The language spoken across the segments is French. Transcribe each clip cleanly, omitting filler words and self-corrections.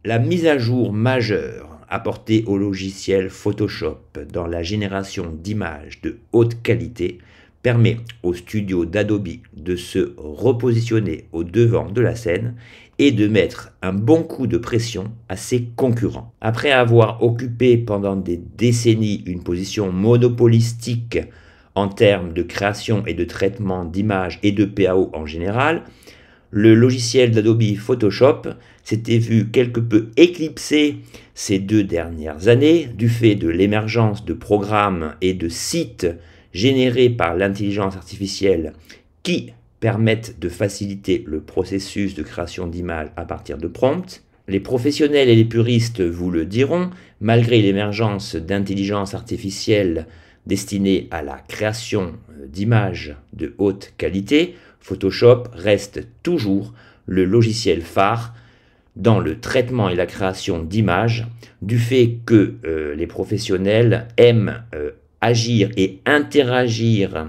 La mise à jour majeure apportée au logiciel Photoshop dans la génération d'images de haute qualité permet au studio d'Adobe de se repositionner au devant de la scène et de mettre un bon coup de pression à ses concurrents. Après avoir occupé pendant des décennies une position monopolistique en termes de création et de traitement d'images et de PAO en général, le logiciel d'Adobe Photoshop s'était vu quelque peu éclipsé ces 2 dernières années du fait de l'émergence de programmes et de sites générés par l'intelligence artificielle qui permettent de faciliter le processus de création d'images à partir de prompts. Les professionnels et les puristes vous le diront, malgré l'émergence d'intelligence artificielle destinée à la création d'images de haute qualité, Photoshop reste toujours le logiciel phare dans le traitement et la création d'images, du fait que les professionnels aiment agir et interagir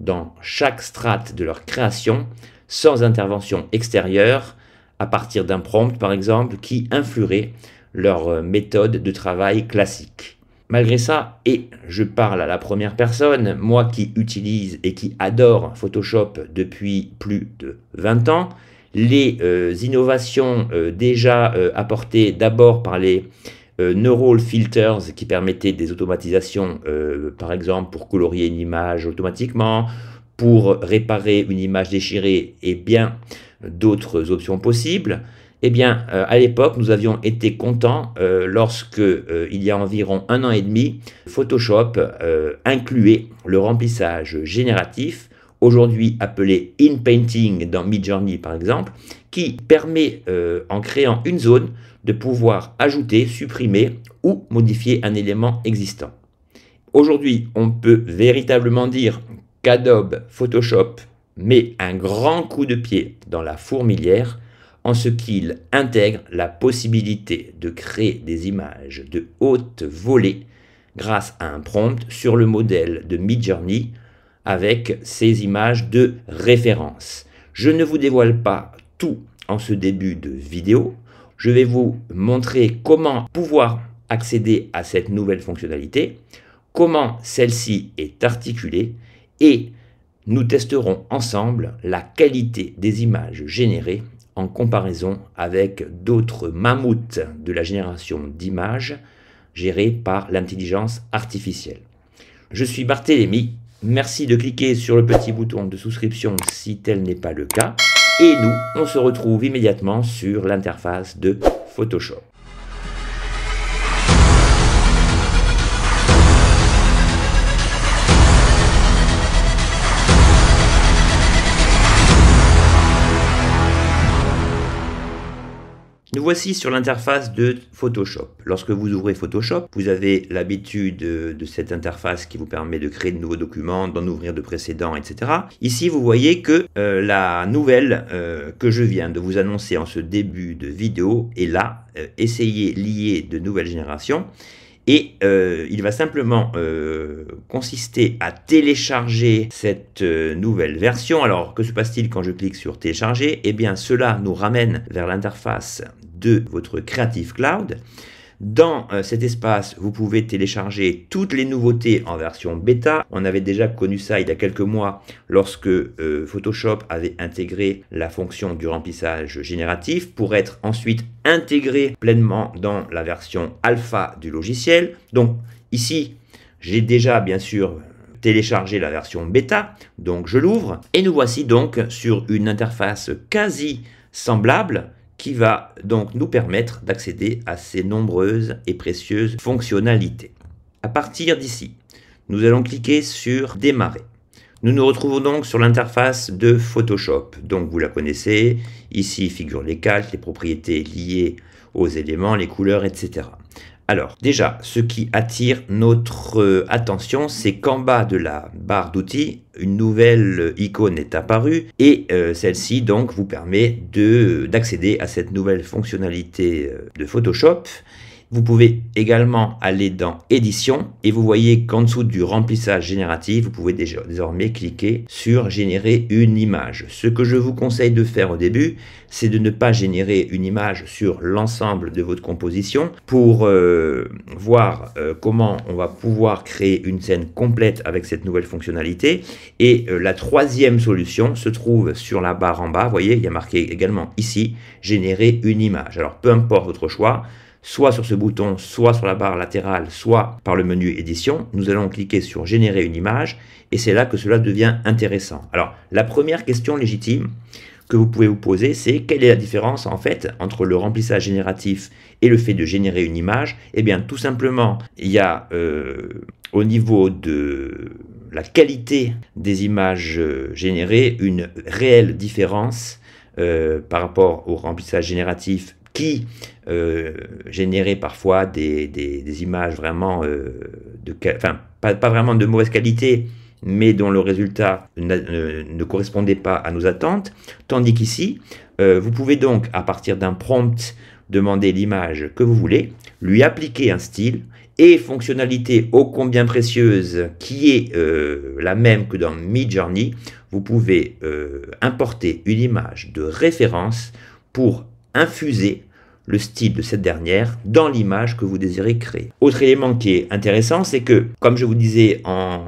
dans chaque strate de leur création sans intervention extérieure à partir d'un prompt par exemple qui influerait leur méthode de travail classique. Malgré ça, et je parle à la première personne, moi qui utilise et qui adore Photoshop depuis plus de 20 ans, les innovations déjà apportées d'abord par les Neural Filters qui permettaient des automatisations, par exemple pour colorier une image automatiquement, pour réparer une image déchirée et bien d'autres options possibles. Eh bien, à l'époque, nous avions été contents lorsque, il y a environ 1 an et demi, Photoshop incluait le remplissage génératif, aujourd'hui appelé InPainting dans Midjourney par exemple, qui permet, en créant une zone, de pouvoir ajouter, supprimer ou modifier un élément existant. Aujourd'hui, on peut véritablement dire qu'Adobe Photoshop met un grand coup de pied dans la fourmilière en ce qu'il intègre la possibilité de créer des images de haute volée grâce à un prompt sur le modèle de Midjourney avec ces images de référence. Je ne vous dévoile pas tout en ce début de vidéo. Je vais vous montrer comment pouvoir accéder à cette nouvelle fonctionnalité, comment celle-ci est articulée et nous testerons ensemble la qualité des images générées en comparaison avec d'autres mammouths de la génération d'images gérés par l'intelligence artificielle. Je suis Barthélémy, merci de cliquer sur le petit bouton de souscription si tel n'est pas le cas, et nous, on se retrouve immédiatement sur l'interface de Photoshop. Nous voici sur l'interface de Photoshop. Lorsque vous ouvrez Photoshop, vous avez l'habitude de cette interface qui vous permet de créer de nouveaux documents, d'en ouvrir de précédents, etc. Ici, vous voyez que la nouvelle que je viens de vous annoncer en ce début de vidéo est là, Essayez lier de nouvelles générations. Et il va simplement consister à télécharger cette nouvelle version. Alors, que se passe-t-il quand je clique sur télécharger? Eh bien, cela nous ramène vers l'interface de votre Creative Cloud. Dans cet espace, vous pouvez télécharger toutes les nouveautés en version bêta. On avait déjà connu ça il y a quelques mois lorsque Photoshop avait intégré la fonction du remplissage génératif pour être ensuite intégré pleinement dans la version alpha du logiciel. Donc ici, j'ai déjà bien sûr téléchargé la version bêta, donc je l'ouvre et nous voici donc sur une interface quasi semblable qui va donc nous permettre d'accéder à ces nombreuses et précieuses fonctionnalités. À partir d'ici, nous allons cliquer sur Démarrer. Nous nous retrouvons donc sur l'interface de Photoshop. Donc vous la connaissez, ici figurent les calques, les propriétés liées aux éléments, les couleurs, etc. Alors déjà, ce qui attire notre attention, c'est qu'en bas de la barre d'outils, une nouvelle icône est apparue et celle-ci donc vous permet d'accéder à cette nouvelle fonctionnalité de Photoshop. Vous pouvez également aller dans Édition et vous voyez qu'en dessous du remplissage génératif, vous pouvez désormais cliquer sur Générer une image. Ce que je vous conseille de faire au début, c'est de ne pas générer une image sur l'ensemble de votre composition pour voir comment on va pouvoir créer une scène complète avec cette nouvelle fonctionnalité. Et la troisième solution se trouve sur la barre en bas. Vous voyez, il y a marqué également ici Générer une image. Alors peu importe votre choix, soit sur ce bouton, soit sur la barre latérale, soit par le menu édition, nous allons cliquer sur générer une image et c'est là que cela devient intéressant. Alors, la première question légitime que vous pouvez vous poser, c'est quelle est la différence en fait entre le remplissage génératif et le fait de générer une image? Eh bien, tout simplement, il y a au niveau de la qualité des images générées une réelle différence par rapport au remplissage génératif qui générait parfois des images vraiment pas vraiment de mauvaise qualité, mais dont le résultat ne correspondait pas à nos attentes, tandis qu'ici, vous pouvez donc, à partir d'un prompt, demander l'image que vous voulez, lui appliquer un style et fonctionnalité ô combien précieuse qui est la même que dans Midjourney, vous pouvez importer une image de référence pour infuser le style de cette dernière dans l'image que vous désirez créer. Autre élément qui est intéressant, c'est que, comme je vous disais en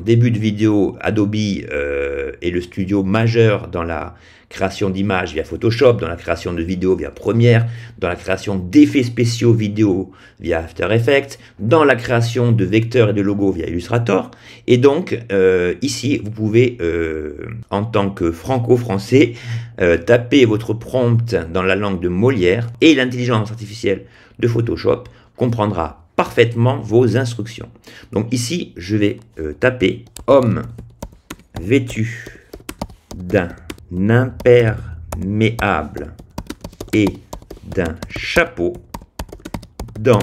début de vidéo, Adobe est le studio majeur dans la création d'images via Photoshop, dans la création de vidéos via Premiere, dans la création d'effets spéciaux vidéo via After Effects, dans la création de vecteurs et de logos via Illustrator. Et donc, ici, vous pouvez, en tant que franco-français, taper votre prompt dans la langue de Molière et l'intelligence artificielle de Photoshop comprendra parfaitement vos instructions. Donc ici, je vais taper « homme vêtu d'un imperméable et d'un chapeau dans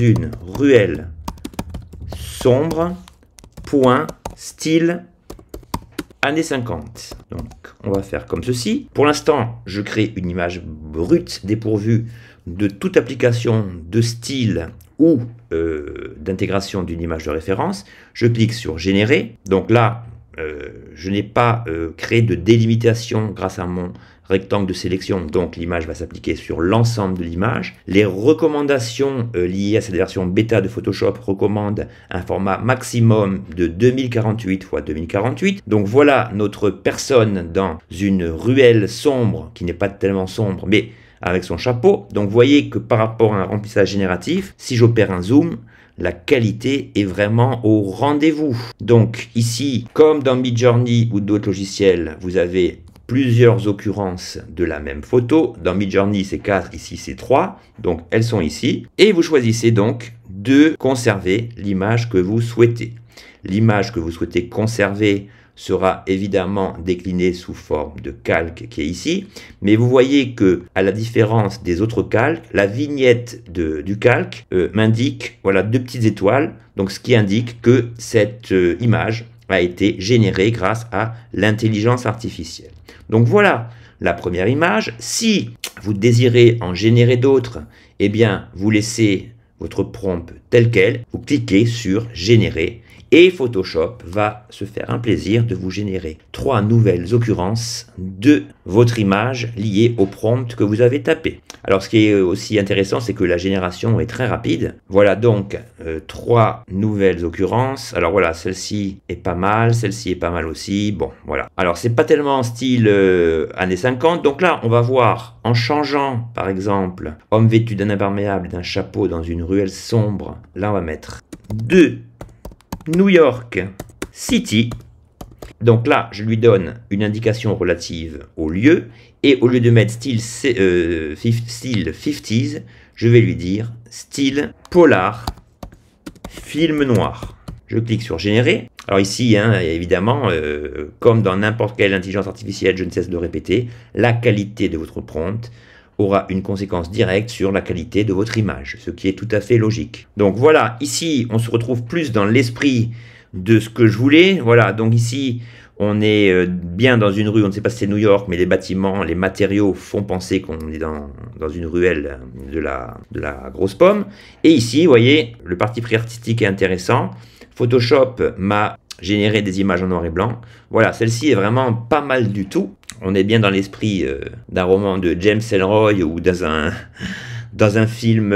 une ruelle sombre, point, style, années 50. Donc, on va faire comme ceci. Pour l'instant, je crée une image brute dépourvue de toute application de style ou d'intégration d'une image de référence. Je clique sur Générer. Donc là, je n'ai pas créé de délimitation grâce à mon rectangle de sélection, donc l'image va s'appliquer sur l'ensemble de l'image. Les recommandations liées à cette version bêta de Photoshop recommandent un format maximum de 2048 x 2048. Donc voilà notre personne dans une ruelle sombre, qui n'est pas tellement sombre, mais avec son chapeau. Donc vous voyez que par rapport à un remplissage génératif, si j'opère un zoom, la qualité est vraiment au rendez-vous. Donc ici, comme dans Midjourney ou d'autres logiciels, vous avez plusieurs occurrences de la même photo. Dans Midjourney, c'est 4, ici c'est 3. Donc elles sont ici. Et vous choisissez donc de conserver l'image que vous souhaitez. L'image que vous souhaitez conserver sera évidemment déclinée sous forme de calque qui est ici. Mais vous voyez que, à la différence des autres calques, la vignette du calque m'indique voilà, 2 petites étoiles. Donc ce qui indique que cette image a été générée grâce à l'intelligence artificielle. Donc voilà la première image. Si vous désirez en générer d'autres, eh bien vous laissez votre prompt tel quel, vous cliquez sur Générer et Photoshop va se faire un plaisir de vous générer 3 nouvelles occurrences de votre image liée au prompt que vous avez tapé. Alors ce qui est aussi intéressant, c'est que la génération est très rapide. Voilà donc 3 nouvelles occurrences. Alors voilà, celle-ci est pas mal, celle-ci est pas mal aussi. Bon, voilà. Alors c'est pas tellement en style années 50. Donc là, on va voir, en changeant par exemple, homme vêtu d'un imperméable et d'un chapeau dans une ruelle sombre. Là, on va mettre 2 New York City. Donc là, je lui donne une indication relative au lieu. Et au lieu de mettre style 50s, je vais lui dire style polar, film noir. Je clique sur Générer. Alors ici, hein, évidemment, comme dans n'importe quelle intelligence artificielle, je ne cesse de répéter, la qualité de votre prompt aura une conséquence directe sur la qualité de votre image, ce qui est tout à fait logique. Donc voilà, ici, on se retrouve plus dans l'esprit de ce que je voulais. Voilà, donc ici, On est bien dans une rue, on ne sait pas si c'est New York, mais les bâtiments, les matériaux font penser qu'on est dans une ruelle de la grosse pomme. Et ici, vous voyez, le parti pris artistique est intéressant. Photoshop m'a généré des images en noir et blanc. Voilà, celle-ci est vraiment pas mal du tout. On est bien dans l'esprit d'un roman de James Ellroy ou dans un film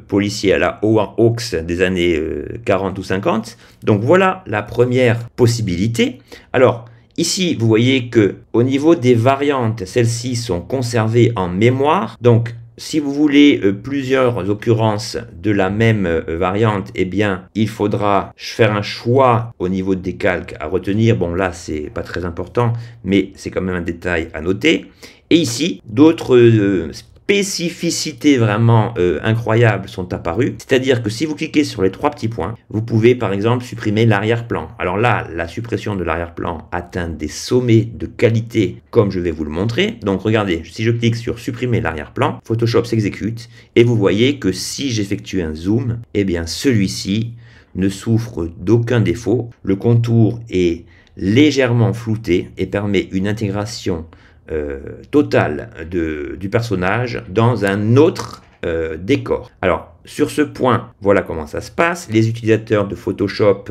policier à la Howard Hawks des années 40 ou 50. Donc voilà la première possibilité. Alors ici, vous voyez que au niveau des variantes, celles-ci sont conservées en mémoire. Donc si vous voulez plusieurs occurrences de la même variante, eh bien, il faudra faire un choix au niveau des calques à retenir. Bon, là, c'est pas très important, mais c'est quand même un détail à noter. Et ici, d'autres spécificités vraiment incroyables sont apparues. C'est-à-dire que si vous cliquez sur les 3 petits points, vous pouvez par exemple supprimer l'arrière-plan. Alors là, la suppression de l'arrière-plan atteint des sommets de qualité comme je vais vous le montrer. Donc regardez, si je clique sur supprimer l'arrière-plan, Photoshop s'exécute et vous voyez que si j'effectue un zoom, eh bien celui-ci ne souffre d'aucun défaut. Le contour est légèrement flouté et permet une intégration totale du personnage dans un autre décor. Alors, sur ce point, voilà comment ça se passe. Les utilisateurs de Photoshop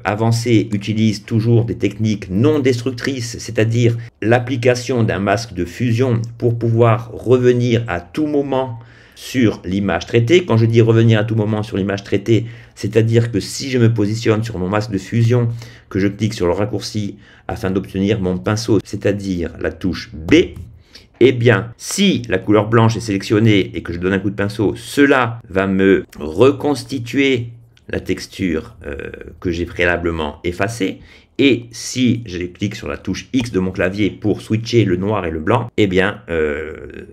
avancés utilisent toujours des techniques non destructrices, c'est-à-dire l'application d'un masque de fusion pour pouvoir revenir à tout moment sur l'image traitée. Quand je dis revenir à tout moment sur l'image traitée, c'est-à-dire que si je me positionne sur mon masque de fusion, que je clique sur le raccourci afin d'obtenir mon pinceau, c'est-à-dire la touche B, eh bien, si la couleur blanche est sélectionnée et que je donne un coup de pinceau, cela va me reconstituer la texture que j'ai préalablement effacée. Et si je clique sur la touche X de mon clavier pour switcher le noir et le blanc, eh bien,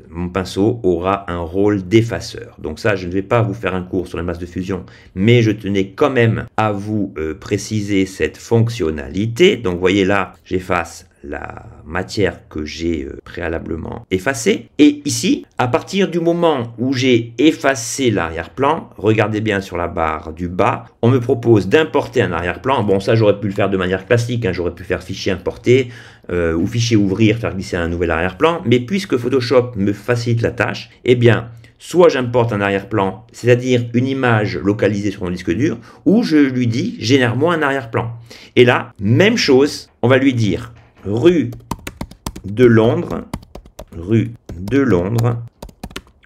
mon pinceau aura un rôle d'effaceur. Donc ça, je ne vais pas vous faire un cours sur les masques de fusion, mais je tenais quand même à vous préciser cette fonctionnalité. Donc, vous voyez là, j'efface la matière que j'ai préalablement effacée. Et ici, à partir du moment où j'ai effacé l'arrière-plan, regardez bien sur la barre du bas, on me propose d'importer un arrière-plan. Bon, ça, j'aurais pu le faire de manière classique, hein, j'aurais pu faire fichier importer ou fichier ouvrir, faire glisser un nouvel arrière-plan. Mais puisque Photoshop me facilite la tâche, eh bien, soit j'importe un arrière-plan, c'est-à-dire une image localisée sur mon disque dur, ou je lui dis, génère-moi un arrière-plan. Et là, même chose, on va lui dire rue de Londres,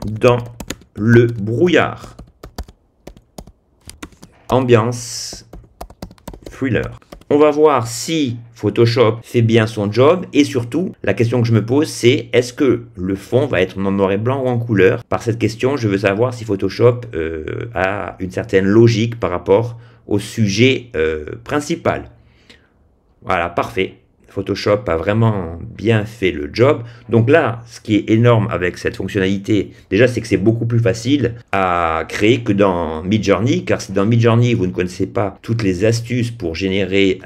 dans le brouillard. Ambiance thriller. On va voir si Photoshop fait bien son job et surtout, la question que je me pose, c'est est-ce que le fond va être en noir et blanc ou en couleur? Par cette question, je veux savoir si Photoshop a une certaine logique par rapport au sujet principal. Voilà, parfait. Photoshop a vraiment bien fait le job. Donc là, ce qui est énorme avec cette fonctionnalité, déjà, c'est que c'est beaucoup plus facile à créer que dans Midjourney, car si dans Midjourney, vous ne connaissez pas toutes les astuces pour générer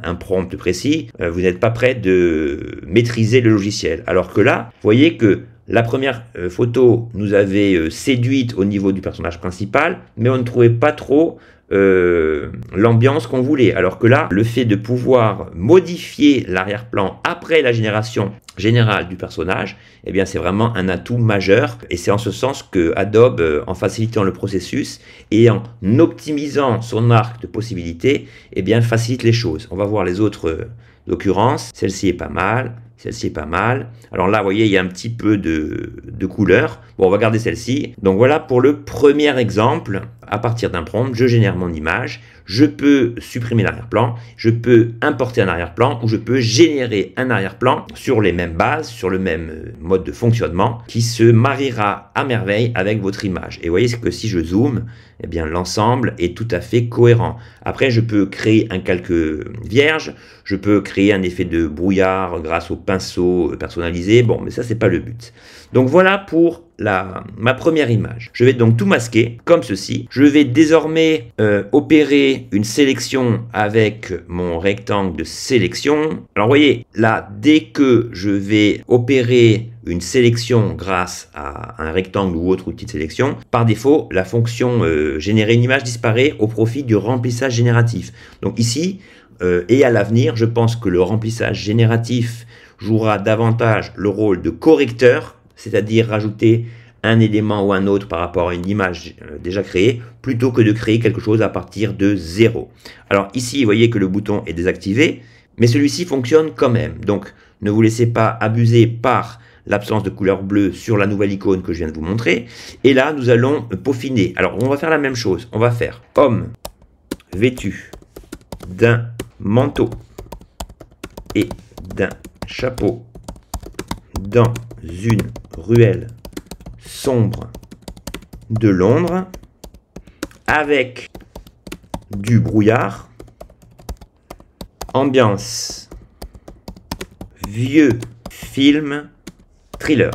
un prompt précis, vous n'êtes pas prêt de maîtriser le logiciel. Alors que là, vous voyez que la première photo nous avait séduite au niveau du personnage principal, mais on ne trouvait pas trop l'ambiance qu'on voulait. Alors que là, le fait de pouvoir modifier l'arrière-plan après la génération générale du personnage, eh bien c'est vraiment un atout majeur. Et c'est en ce sens que Adobe, en facilitant le processus et en optimisant son arc de possibilités, eh bien facilite les choses. On va voir les autres occurrences. Celle-ci est pas mal. Celle-ci est pas mal. Alors là, vous voyez, il y a un petit peu de couleur. Bon, on va garder celle-ci. Donc voilà pour le premier exemple. À partir d'un prompt, je génère mon image. Je peux supprimer l'arrière-plan. Je peux importer un arrière-plan ou je peux générer un arrière-plan sur les mêmes bases, sur le même mode de fonctionnement qui se mariera à merveille avec votre image. Et vous voyez que si je zoome, eh bien l'ensemble est tout à fait cohérent. Après, je peux créer un calque vierge. Je peux créer un effet de brouillard grâce au pinceau personnalisé. Bon, mais ça, c'est pas le but. Donc voilà pour ma première image. Je vais donc tout masquer comme ceci. Je vais désormais opérer une sélection avec mon rectangle de sélection. Alors vous voyez, là, dès que je vais opérer une sélection grâce à un rectangle ou autre outil de sélection, par défaut, la fonction générer une image disparaît au profit du remplissage génératif. Donc ici, et à l'avenir, je pense que le remplissage génératif jouera davantage le rôle de correcteur, c'est-à-dire rajouter un élément ou un autre par rapport à une image déjà créée, plutôt que de créer quelque chose à partir de zéro. Alors ici, vous voyez que le bouton est désactivé, mais celui-ci fonctionne quand même. Donc ne vous laissez pas abuser par l'absence de couleur bleue sur la nouvelle icône que je viens de vous montrer. Et là, nous allons peaufiner. Alors, on va faire la même chose. On va faire homme vêtu d'un manteau et d'un chapeau dans une ruelle sombre de Londres avec du brouillard, ambiance vieux film thriller.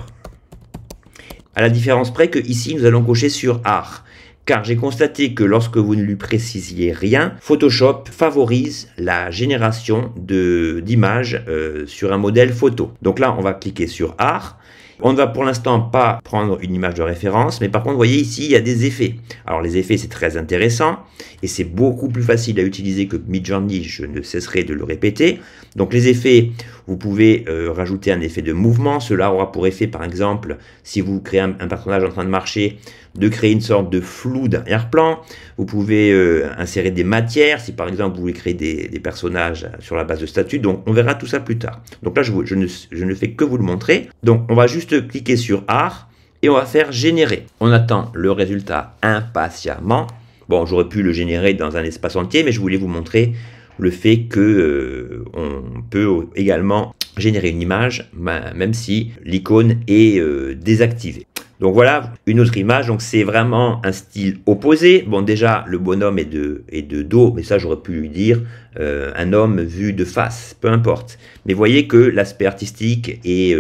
À la différence près que ici nous allons cocher sur art, car j'ai constaté que lorsque vous ne lui précisiez rien, Photoshop favorise la génération d'images sur un modèle photo. Donc là on va cliquer sur art. On ne va pour l'instant pas prendre une image de référence, mais par contre, vous voyez ici, il y a des effets. Alors les effets, c'est très intéressant et c'est beaucoup plus facile à utiliser que Midjourney, je ne cesserai de le répéter. Donc les effets, vous pouvez rajouter un effet de mouvement. Cela aura pour effet, par exemple, si vous créez un personnage en train de marcher, de créer une sorte de flou d'arrière-plan. Vous pouvez insérer des matières, si par exemple vous voulez créer des personnages sur la base de statues. Donc on verra tout ça plus tard. Donc là, je ne fais que vous le montrer. Donc on va juste cliquer sur art et on va faire générer. On attend le résultat impatiemment. Bon, j'aurais pu le générer dans un espace entier, mais je voulais vous montrer le fait que on peut également générer une image, même si l'icône est désactivée. Donc voilà, une autre image, donc c'est vraiment un style opposé. Bon, déjà, le bonhomme est de dos, mais ça, j'aurais pu lui dire un homme vu de face, peu importe. Mais voyez que l'aspect artistique est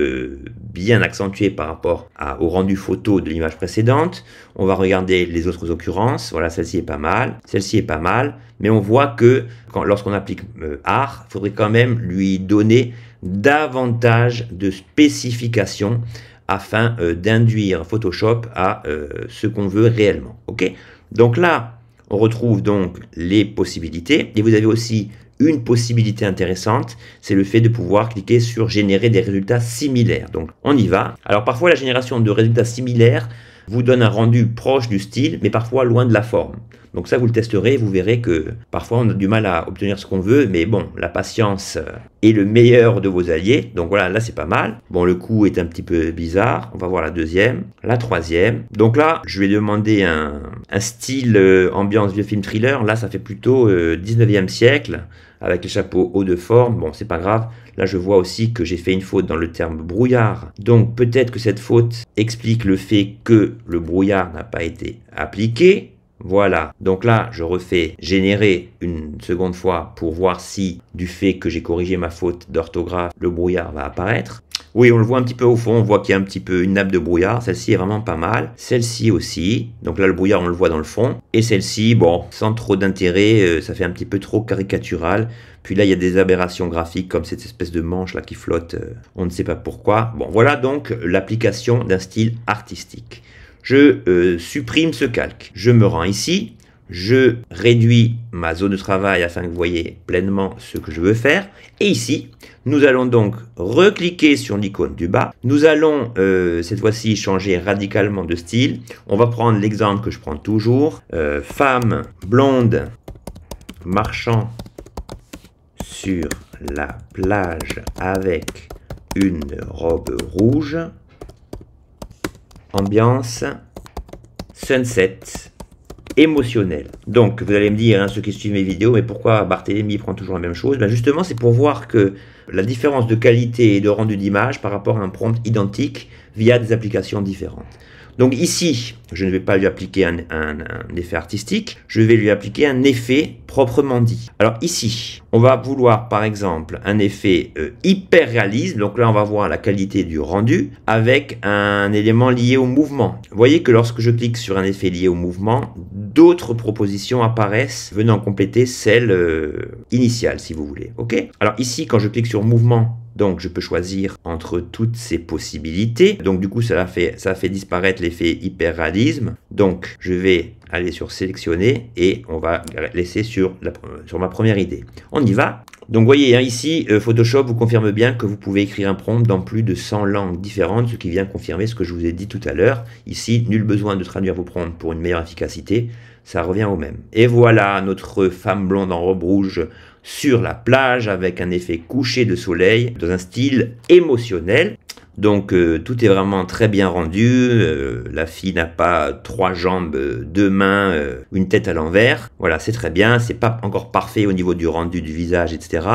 bien accentué par rapport au rendu photo de l'image précédente. On va regarder les autres occurrences. Voilà, celle-ci est pas mal, celle-ci est pas mal. Mais on voit que lorsqu'on applique art, il faudrait quand même lui donner davantage de spécifications afin d'induire Photoshop à ce qu'on veut réellement. Ok, donc là, on retrouve donc les possibilités. Et vous avez aussi une possibilité intéressante, c'est le fait de pouvoir cliquer sur générer des résultats similaires. Donc on y va. Alors parfois la génération de résultats similaires vous donne un rendu proche du style, mais parfois loin de la forme. Donc ça, vous le testerez, vous verrez que parfois on a du mal à obtenir ce qu'on veut, mais bon, la patience est le meilleur de vos alliés. Donc voilà, là c'est pas mal. Bon, le coup est un petit peu bizarre. On va voir la deuxième, la troisième. Donc là, je vais demander un style ambiance vieux film thriller. Là, ça fait plutôt 19e siècle, avec les chapeaux hauts de forme. Bon, c'est pas grave. Là, je vois aussi que j'ai fait une faute dans le terme brouillard. Donc peut-être que cette faute explique le fait que le brouillard n'a pas été appliqué. Voilà, donc là, je refais générer une seconde fois pour voir si, du fait que j'ai corrigé ma faute d'orthographe, le brouillard va apparaître. Oui, on le voit un petit peu au fond, on voit qu'il y a un petit peu une nappe de brouillard. Celle-ci est vraiment pas mal. Celle-ci aussi. Donc là, le brouillard, on le voit dans le fond. Et celle-ci, bon, sans trop d'intérêt, ça fait un petit peu trop caricatural. Puis là, il y a des aberrations graphiques comme cette espèce de manche là qui flotte. On ne sait pas pourquoi. Bon, voilà donc l'application d'un style artistique. Je supprime ce calque. Je me rends ici. Je réduis ma zone de travail afin que vous voyez pleinement ce que je veux faire. Et ici, nous allons donc recliquer sur l'icône du bas. Nous allons cette fois-ci changer radicalement de style. On va prendre l'exemple que je prends toujours. Femme blonde marchant sur la plage avec une robe rouge. Ambiance sunset. Émotionnel. Donc, vous allez me dire, hein, ceux qui suivent mes vidéos, mais pourquoi Barthélémy prend toujours la même chose? Ben justement, c'est pour voir que la différence de qualité et de rendu d'image par rapport à un prompt identique via des applications différentes. Donc ici, je ne vais pas lui appliquer un effet artistique, je vais lui appliquer un effet proprement dit. Alors ici, on va vouloir par exemple un effet hyper réaliste, donc là on va voir la qualité du rendu avec un élément lié au mouvement. Vous voyez que lorsque je clique sur un effet lié au mouvement, d'autres propositions apparaissent venant compléter celle initiale si vous voulez. Ok? Alors ici, quand je clique sur mouvement, donc je peux choisir entre toutes ces possibilités. Donc du coup ça fait disparaître l'effet hyperréalisme. Donc je vais aller sur sélectionner et on va laisser sur ma première idée. On y va. Donc vous voyez hein, ici Photoshop vous confirme bien que vous pouvez écrire un prompt dans plus de 100 langues différentes, ce qui vient confirmer ce que je vous ai dit tout à l'heure. Ici nul besoin de traduire vos prompts pour une meilleure efficacité, ça revient au même. Et voilà notre femme blonde en robe rouge sur la plage avec un effet coucher de soleil dans un style émotionnel. Donc tout est vraiment très bien rendu, la fille n'a pas 3 jambes, 2 mains, une tête à l'envers. Voilà, c'est très bien, c'est pas encore parfait au niveau du rendu du visage, etc.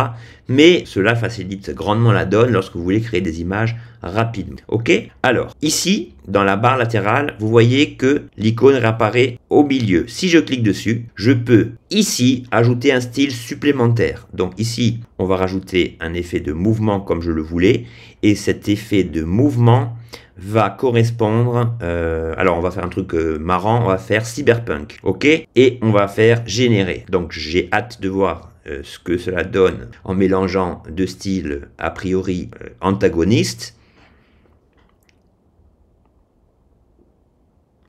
Mais cela facilite grandement la donne lorsque vous voulez créer des images rapidement. Ok? Alors, ici, dans la barre latérale, vous voyez que l'icône réapparaît au milieu. Si je clique dessus, je peux ici ajouter un style supplémentaire. Donc ici, on va rajouter un effet de mouvement comme je le voulais. Et cet effet de mouvement va correspondre, alors on va faire un truc marrant, on va faire cyberpunk, ok? Et on va faire générer. Donc j'ai hâte de voir ce que cela donne en mélangeant deux styles a priori antagonistes.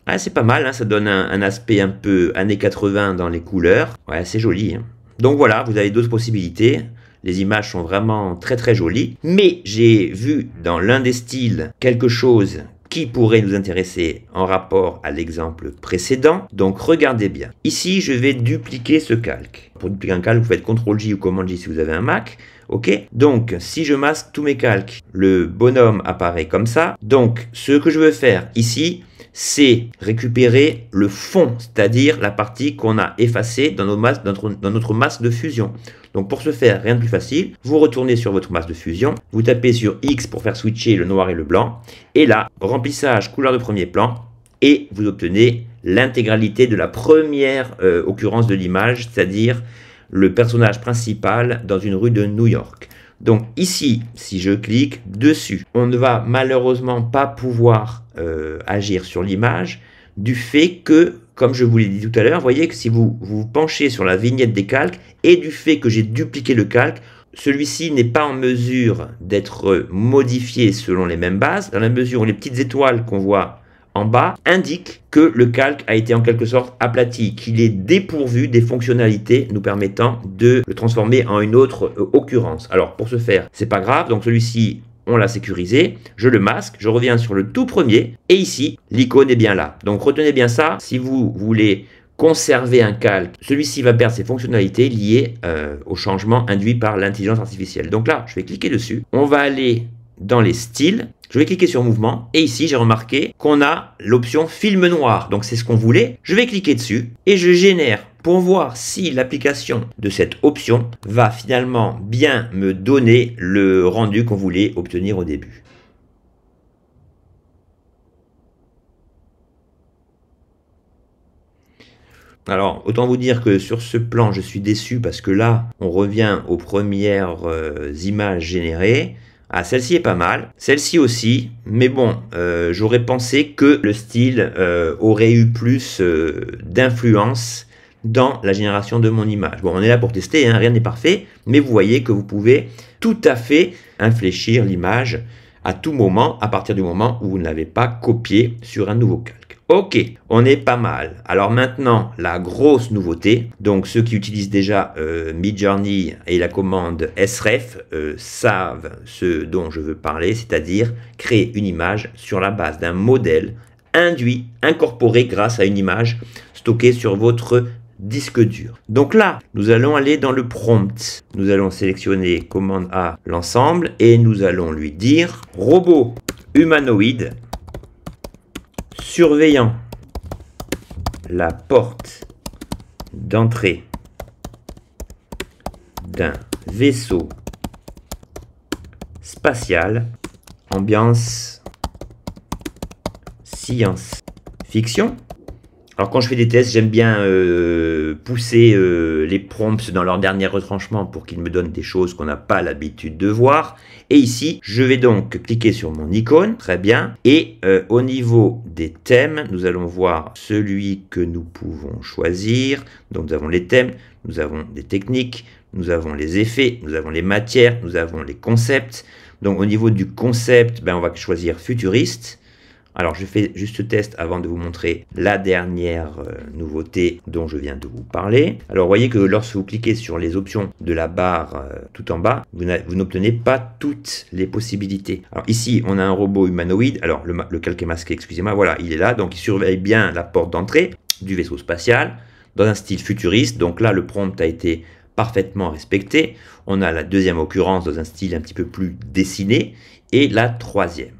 Ah, c'est pas mal, hein, ça donne un aspect un peu années 80 dans les couleurs. Ouais, c'est joli. Hein. Donc voilà, vous avez d'autres possibilités. Les images sont vraiment très très jolies. Mais j'ai vu dans l'un des styles quelque chose qui pourrait nous intéresser en rapport à l'exemple précédent. Donc regardez bien. Ici, je vais dupliquer ce calque. Pour dupliquer un calque, vous faites CTRL-J ou COMMAND-J si vous avez un Mac. Ok, donc si je masque tous mes calques, le bonhomme apparaît comme ça. Donc ce que je veux faire ici, c'est récupérer le fond, c'est-à-dire la partie qu'on a effacée dans notre masque de fusion. Donc pour ce faire, rien de plus facile, vous retournez sur votre masque de fusion, vous tapez sur X pour faire switcher le noir et le blanc, et là, remplissage couleur de premier plan, et vous obtenez l'intégralité de la première occurrence de l'image, c'est-à-dire le personnage principal dans une rue de New York. Donc ici, si je clique dessus, on ne va malheureusement pas pouvoir agir sur l'image du fait que, comme je vous l'ai dit tout à l'heure, vous voyez que si vous vous penchez sur la vignette des calques et du fait que j'ai dupliqué le calque, celui-ci n'est pas en mesure d'être modifié selon les mêmes bases, dans la mesure où les petites étoiles qu'on voit en bas indiquent que le calque a été en quelque sorte aplati, qu'il est dépourvu des fonctionnalités nous permettant de le transformer en une autre occurrence. Alors pour ce faire, c'est pas grave, donc celui-ci on l'a sécurisé, je le masque, je reviens sur le tout premier, et ici, l'icône est bien là. Donc retenez bien ça, si vous voulez conserver un calque, celui-ci va perdre ses fonctionnalités liées au changement induit par l'intelligence artificielle. Donc là, je vais cliquer dessus, on va aller dans les styles, je vais cliquer sur mouvement, et ici j'ai remarqué qu'on a l'option film noir, donc c'est ce qu'on voulait. Je vais cliquer dessus, et je génère pour voir si l'application de cette option va finalement bien me donner le rendu qu'on voulait obtenir au début. Alors, autant vous dire que sur ce plan, je suis déçu parce que là, on revient aux premières images générées. Ah, celle-ci est pas mal, celle-ci aussi, mais bon, j'aurais pensé que le style aurait eu plus d'influence dans la génération de mon image. Bon, on est là pour tester, hein, rien n'est parfait, mais vous voyez que vous pouvez tout à fait infléchir l'image à tout moment, à partir du moment où vous ne l'avez pas copié sur un nouveau calque. Ok, on est pas mal. Alors maintenant, la grosse nouveauté, donc ceux qui utilisent déjà Midjourney et la commande sref savent ce dont je veux parler, c'est-à-dire créer une image sur la base d'un modèle induit, incorporé grâce à une image stockée sur votre disque dur. Donc là, nous allons aller dans le prompt. Nous allons sélectionner commande A, l'ensemble, et nous allons lui dire robot humanoïde surveillant la porte d'entrée d'un vaisseau spatial, ambiance science-fiction. Alors quand je fais des tests, j'aime bien pousser les prompts dans leur dernier retranchement pour qu'ils me donnent des choses qu'on n'a pas l'habitude de voir. Et ici, je vais donc cliquer sur mon icône, très bien. Et au niveau des thèmes, nous allons voir celui que nous pouvons choisir. Donc nous avons les thèmes, nous avons des techniques, nous avons les effets, nous avons les matières, nous avons les concepts. Donc au niveau du concept, on va choisir futuriste. Alors, je fais juste ce test avant de vous montrer la dernière nouveauté dont je viens de vous parler. Alors, vous voyez que lorsque vous cliquez sur les options de la barre tout en bas, vous n'obtenez pas toutes les possibilités. Alors, ici, on a un robot humanoïde. Alors, le calque est masqué, excusez-moi. Voilà, il est là. Donc, il surveille bien la porte d'entrée du vaisseau spatial dans un style futuriste. Donc là, le prompt a été parfaitement respecté. On a la deuxième occurrence dans un style un petit peu plus dessiné et la troisième.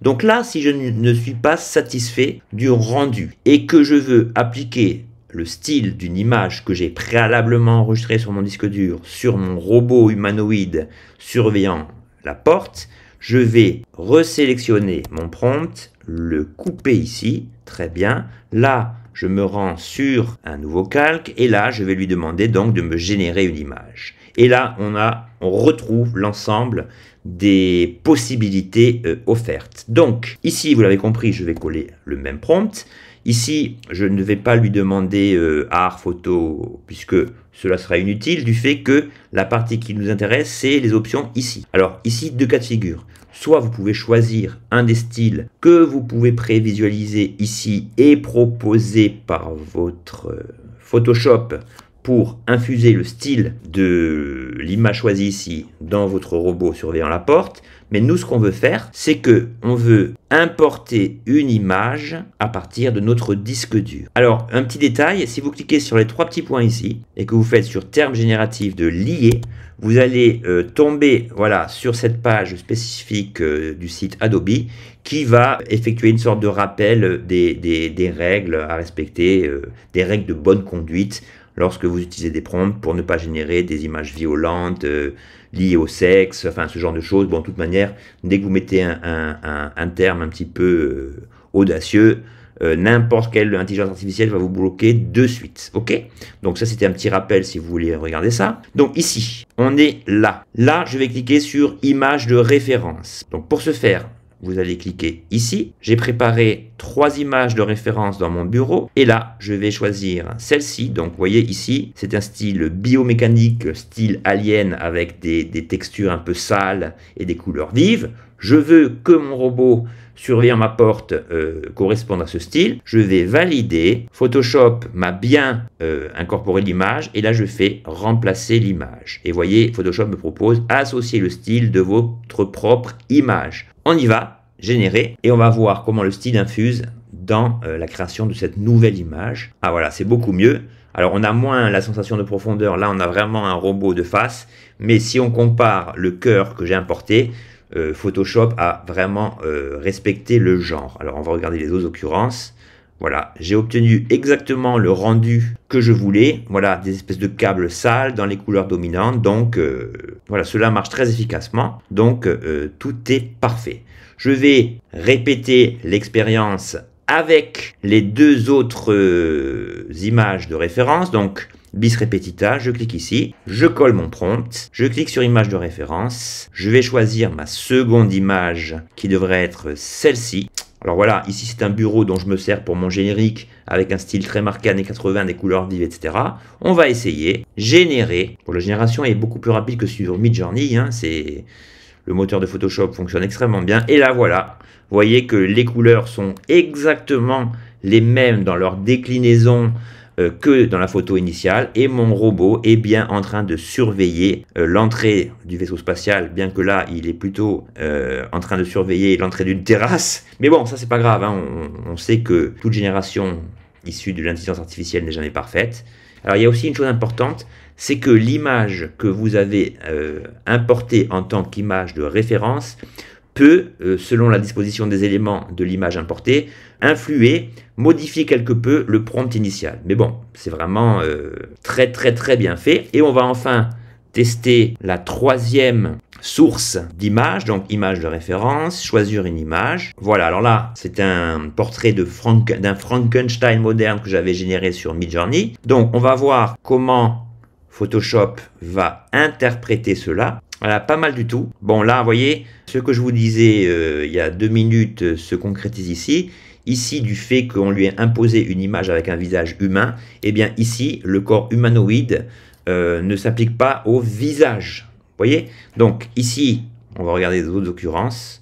Donc là, si je ne suis pas satisfait du rendu et que je veux appliquer le style d'une image que j'ai préalablement enregistrée sur mon disque dur, sur mon robot humanoïde surveillant la porte, je vais resélectionner mon prompt, le couper ici, très bien. Là, je me rends sur un nouveau calque et là, je vais lui demander donc de me générer une image. Et là, on retrouve l'ensemble des possibilités offertes. Donc, ici, vous l'avez compris, je vais coller le même prompt. Ici, je ne vais pas lui demander art, photo, puisque cela sera inutile du fait que la partie qui nous intéresse, c'est les options ici. Alors, ici, deux cas de figure. Soit vous pouvez choisir un des styles que vous pouvez prévisualiser ici et proposer par votre Photoshop pour infuser le style de l'image choisie ici dans votre robot surveillant la porte. Mais nous, ce qu'on veut faire, c'est que on veut importer une image à partir de notre disque dur. Alors, un petit détail, si vous cliquez sur les trois petits points ici et que vous faites sur terme génératif de lier, vous allez tomber sur cette page spécifique du site Adobe qui va effectuer une sorte de rappel des règles à respecter, des règles de bonne conduite lorsque vous utilisez des prompts pour ne pas générer des images violentes liées au sexe, enfin ce genre de choses. Bon, de toute manière, dès que vous mettez un terme un petit peu audacieux, n'importe quelle intelligence artificielle va vous bloquer de suite. Ok? Donc ça, c'était un petit rappel si vous voulez regarder ça. Donc ici, on est là. Là, je vais cliquer sur image de référence. Donc pour ce faire, vous allez cliquer ici. J'ai préparé 3 images de référence dans mon bureau. Et là, je vais choisir celle-ci. Donc, vous voyez ici, c'est un style biomécanique, style alien avec des textures un peu sales et des couleurs vives. Je veux que mon robot surveillant ma porte corresponde à ce style. Je vais valider. Photoshop m'a bien incorporé l'image. Et là, je fais remplacer l'image. Et vous voyez, Photoshop me propose associer le style de votre propre image. On y va, générer, et on va voir comment le style infuse dans la création de cette nouvelle image. Ah voilà, c'est beaucoup mieux. Alors on a moins la sensation de profondeur, là on a vraiment un robot de face, mais si on compare le cœur que j'ai importé, Photoshop a vraiment respecté le genre. Alors on va regarder les autres occurrences. Voilà, j'ai obtenu exactement le rendu que je voulais. Voilà, des espèces de câbles sales dans les couleurs dominantes. Donc, voilà, cela marche très efficacement. Donc, tout est parfait. Je vais répéter l'expérience avec les deux autres images de référence. Donc, bis repetita, je clique ici, je colle mon prompt, je clique sur image de référence. Je vais choisir ma seconde image qui devrait être celle-ci. Alors voilà, ici c'est un bureau dont je me sers pour mon générique avec un style très marqué années 80, des couleurs vives, etc. On va essayer, générer. Bon, la génération est beaucoup plus rapide que sur Midjourney, le moteur de Photoshop fonctionne extrêmement bien. Et là voilà, vous voyez que les couleurs sont exactement les mêmes dans leur déclinaison que dans la photo initiale, et mon robot est bien en train de surveiller l'entrée du vaisseau spatial, bien que là il est plutôt en train de surveiller l'entrée d'une terrasse, mais bon, ça c'est pas grave, on sait que toute génération issue de l'intelligence artificielle n'est jamais parfaite. Alors il y a aussi une chose importante, c'est que l'image que vous avez importée en tant qu'image de référence peut, selon la disposition des éléments de l'image importée, influer, modifier quelque peu le prompt initial. Mais bon, c'est vraiment très bien fait. Et on va enfin tester la troisième source d'image, donc image de référence, choisir une image. Voilà, alors là, c'est un portrait d'un Frankenstein moderne que j'avais généré sur Midjourney. Donc, on va voir comment Photoshop va interpréter cela. Voilà, pas mal du tout. Bon, là, vous voyez, ce que je vous disais il y a 2 minutes se concrétise ici. Ici, du fait qu'on lui ait imposé une image avec un visage humain, eh bien ici, le corps humanoïde ne s'applique pas au visage. Vous voyez? Donc ici, on va regarder d'autres occurrences.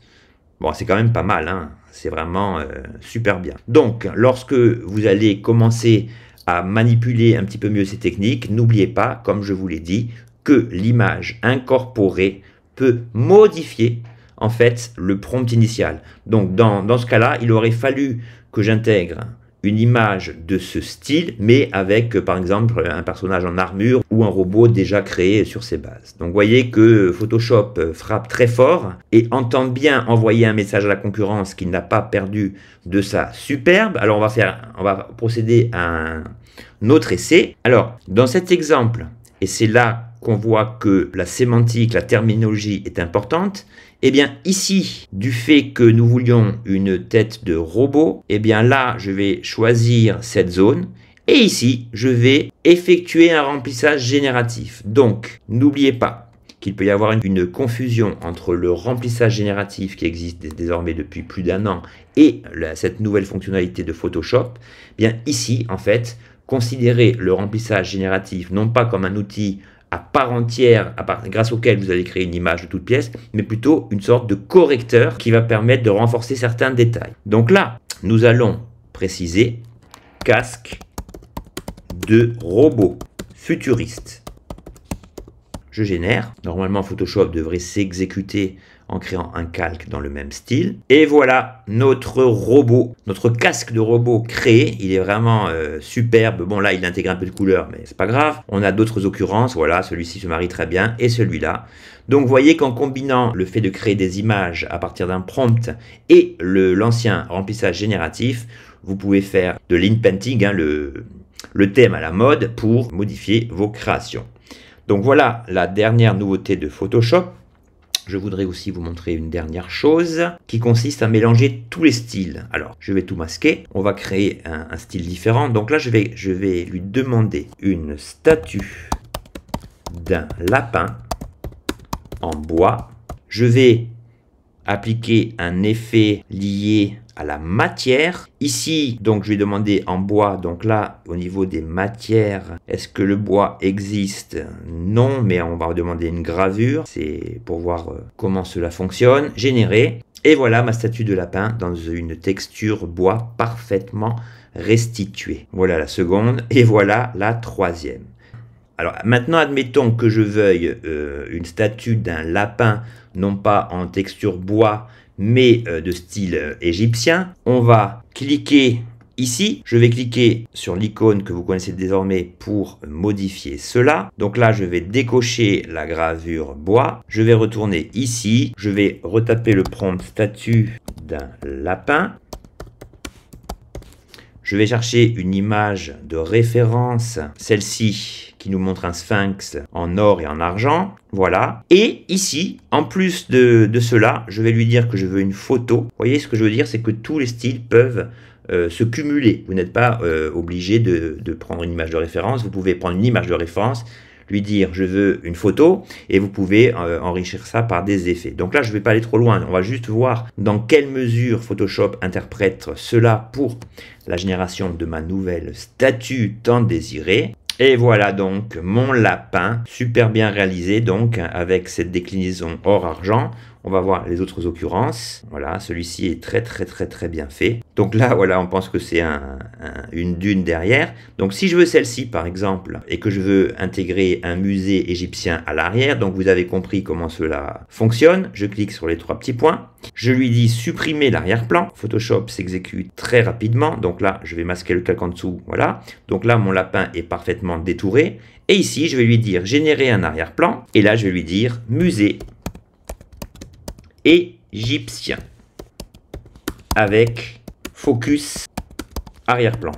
Bon, c'est quand même pas mal, hein. C'est vraiment super bien. Donc, lorsque vous allez commencer à manipuler un petit peu mieux ces techniques, n'oubliez pas, comme je vous l'ai dit, que l'image incorporée peut modifier en fait le prompt initial. Donc dans ce cas-là, il aurait fallu que j'intègre une image de ce style, mais avec par exemple un personnage en armure ou un robot déjà créé sur ses bases. Donc vous voyez que Photoshop frappe très fort et entend bien envoyer un message à la concurrence qu'il n'a pas perdu de sa superbe. Alors on va procéder à un autre essai. Alors dans cet exemple, et c'est là qu'on voit que la sémantique, la terminologie est importante, eh bien ici, du fait que nous voulions une tête de robot, eh bien là, je vais choisir cette zone. Et ici, je vais effectuer un remplissage génératif. Donc, n'oubliez pas qu'il peut y avoir une confusion entre le remplissage génératif qui existe désormais depuis plus d'1 an et cette nouvelle fonctionnalité de Photoshop. Eh bien ici, en fait, considérez le remplissage génératif non pas comme un outil à part entière, grâce auquel vous allez créer une image de toute pièce, mais plutôt une sorte de correcteur qui va permettre de renforcer certains détails. Donc là, nous allons préciser casque de robot futuriste. Je génère. Normalement, Photoshop devrait s'exécuter en créant un calque dans le même style. Et voilà notre robot, notre casque de robot créé. Il est vraiment superbe. Bon, là, il intègre un peu de couleur, mais c'est pas grave. On a d'autres occurrences. Voilà, celui-ci se marie très bien et celui-là. Donc, vous voyez qu'en combinant le fait de créer des images à partir d'un prompt et l'ancien remplissage génératif, vous pouvez faire de l'inpainting, hein, le thème à la mode, pour modifier vos créations. Donc voilà la dernière nouveauté de Photoshop. Je voudrais aussi vous montrer une dernière chose qui consiste à mélanger tous les styles. Alors, je vais tout masquer. On va créer un style différent. Donc là, je vais lui demander une statue d'un lapin en bois. Je vais appliquer un effet lié à la matière. Ici, donc, je vais demander en bois. Donc là, au niveau des matières, est-ce que le bois existe? Non, mais on va demander une gravure. C'est pour voir comment cela fonctionne. Générer. Et voilà ma statue de lapin dans une texture bois parfaitement restituée. Voilà la seconde. Et voilà la troisième. Alors maintenant, admettons que je veuille une statue d'un lapin, non pas en texture bois, mais de style égyptien. On va cliquer ici. Je vais cliquer sur l'icône que vous connaissez désormais pour modifier cela. Donc là, je vais décocher la gravure bois. Je vais retourner ici. Je vais retaper le prompt statue d'un lapin. Je vais chercher une image de référence, celle-ci qui nous montre un sphinx en or et en argent. Voilà. Et ici, en plus de cela, je vais lui dire que je veux une photo. Vous voyez, ce que je veux dire, c'est que tous les styles peuvent se cumuler. Vous n'êtes pas obligé de prendre une image de référence. Vous pouvez prendre une image de référence, lui dire je veux une photo et vous pouvez enrichir ça par des effets. Donc là, je ne vais pas aller trop loin. On va juste voir dans quelle mesure Photoshop interprète cela pour la génération de ma nouvelle statue tant désirée. Et voilà donc mon lapin, super bien réalisé donc avec cette déclinaison or-argent. On va voir les autres occurrences. Voilà, celui-ci est très bien fait. Donc là, voilà, on pense que c'est une dune derrière. Donc si je veux celle-ci, par exemple, et que je veux intégrer un musée égyptien à l'arrière, donc vous avez compris comment cela fonctionne. Je clique sur les 3 petits points. Je lui dis supprimer l'arrière-plan. Photoshop s'exécute très rapidement. Donc là, je vais masquer le calque en dessous. Voilà. Donc là, mon lapin est parfaitement détouré. Et ici, je vais lui dire générer un arrière-plan. Et là, je vais lui dire musée égyptien avec focus arrière-plan.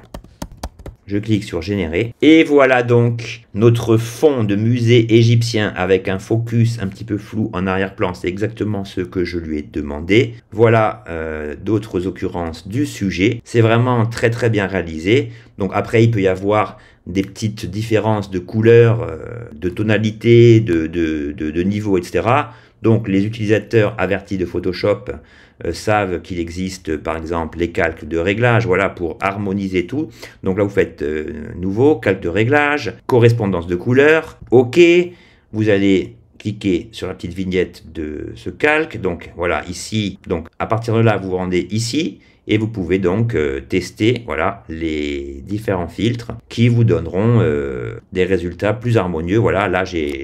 Je clique sur générer. Et voilà donc notre fond de musée égyptien avec un focus un petit peu flou en arrière-plan. C'est exactement ce que je lui ai demandé. Voilà d'autres occurrences du sujet. C'est vraiment très très bien réalisé. Donc après, il peut y avoir des petites différences de couleurs, de tonalité, de niveau, etc. Donc les utilisateurs avertis de Photoshop savent qu'il existe par exemple les calques de réglage, voilà, pour harmoniser tout. Donc là vous faites nouveau, calque de réglage, correspondance de couleurs, ok, vous allez cliquer sur la petite vignette de ce calque, donc voilà ici, donc à partir de là vous vous rendez ici, et vous pouvez donc tester voilà, les différents filtres qui vous donneront des résultats plus harmonieux. Voilà, là j'ai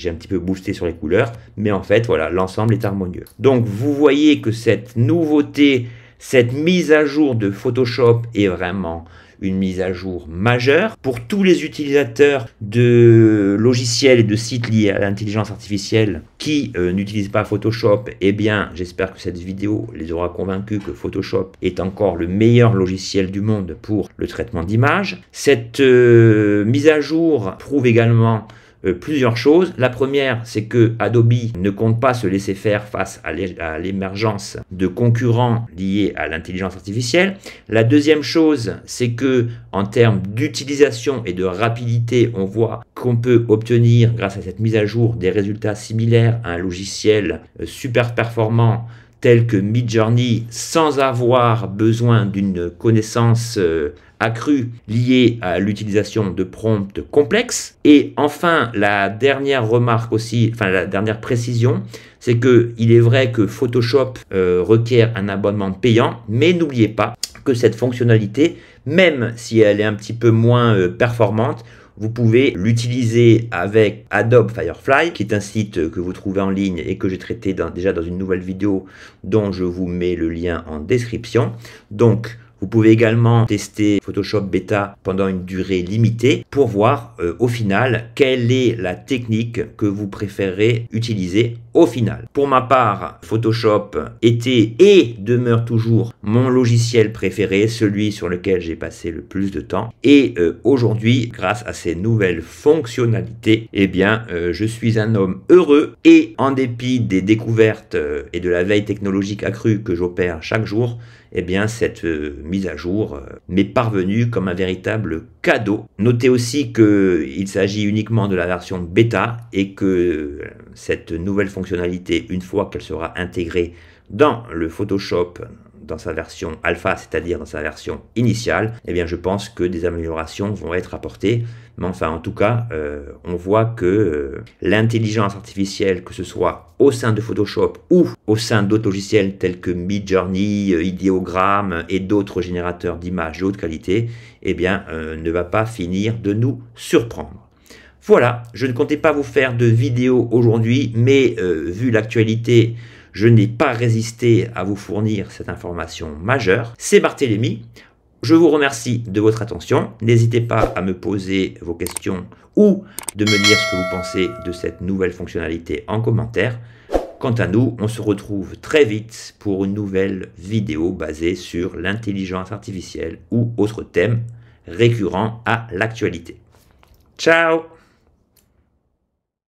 un petit peu boosté sur les couleurs, mais en fait voilà, l'ensemble est harmonieux. Donc vous voyez que cette nouveauté, cette mise à jour de Photoshop est vraiment une mise à jour majeure. Pour tous les utilisateurs de logiciels et de sites liés à l'intelligence artificielle qui n'utilisent pas Photoshop, eh bien, j'espère que cette vidéo les aura convaincus que Photoshop est encore le meilleur logiciel du monde pour le traitement d'images. Cette mise à jour prouve également plusieurs choses. La première, c'est que Adobe ne compte pas se laisser faire face à l'émergence de concurrents liés à l'intelligence artificielle. La deuxième chose, c'est que en termes d'utilisation et de rapidité, on voit qu'on peut obtenir, grâce à cette mise à jour, des résultats similaires à un logiciel super performant tel que Midjourney, sans avoir besoin d'une connaissance accrue liée à l'utilisation de prompts complexes. Et enfin, la dernière remarque aussi, enfin la dernière précision, c'est que il est vrai que Photoshop requiert un abonnement payant, mais n'oubliez pas que cette fonctionnalité, même si elle est un petit peu moins performante, vous pouvez l'utiliser avec Adobe Firefly, qui est un site que vous trouvez en ligne et que j'ai traité déjà dans une nouvelle vidéo dont je vous mets le lien en description. Donc, vous pouvez également tester Photoshop Beta pendant une durée limitée pour voir au final quelle est la technique que vous préférez utiliser au final. Pour ma part, Photoshop était et demeure toujours mon logiciel préféré, celui sur lequel j'ai passé le plus de temps. Et aujourd'hui, grâce à ces nouvelles fonctionnalités, eh bien, je suis un homme heureux et en dépit des découvertes et de la veille technologique accrue que j'opère chaque jour, eh bien, cette mise à jour m'est parvenue comme un véritable cadeau. Notez aussi qu'il s'agit uniquement de la version bêta et que cette nouvelle fonctionnalité, une fois qu'elle sera intégrée dans le Photoshop, dans sa version alpha, c'est-à-dire dans sa version initiale, eh bien je pense que des améliorations vont être apportées. Mais enfin, en tout cas, on voit que l'intelligence artificielle, que ce soit au sein de Photoshop ou au sein d'autres logiciels tels que Midjourney, Ideogram et d'autres générateurs d'images de haute qualité, eh bien, ne va pas finir de nous surprendre. Voilà, je ne comptais pas vous faire de vidéo aujourd'hui, mais vu l'actualité, je n'ai pas résisté à vous fournir cette information majeure. C'est Barthélémy. Je vous remercie de votre attention. N'hésitez pas à me poser vos questions ou de me dire ce que vous pensez de cette nouvelle fonctionnalité en commentaire. Quant à nous, on se retrouve très vite pour une nouvelle vidéo basée sur l'intelligence artificielle ou autres thèmes récurrents à l'actualité. Ciao!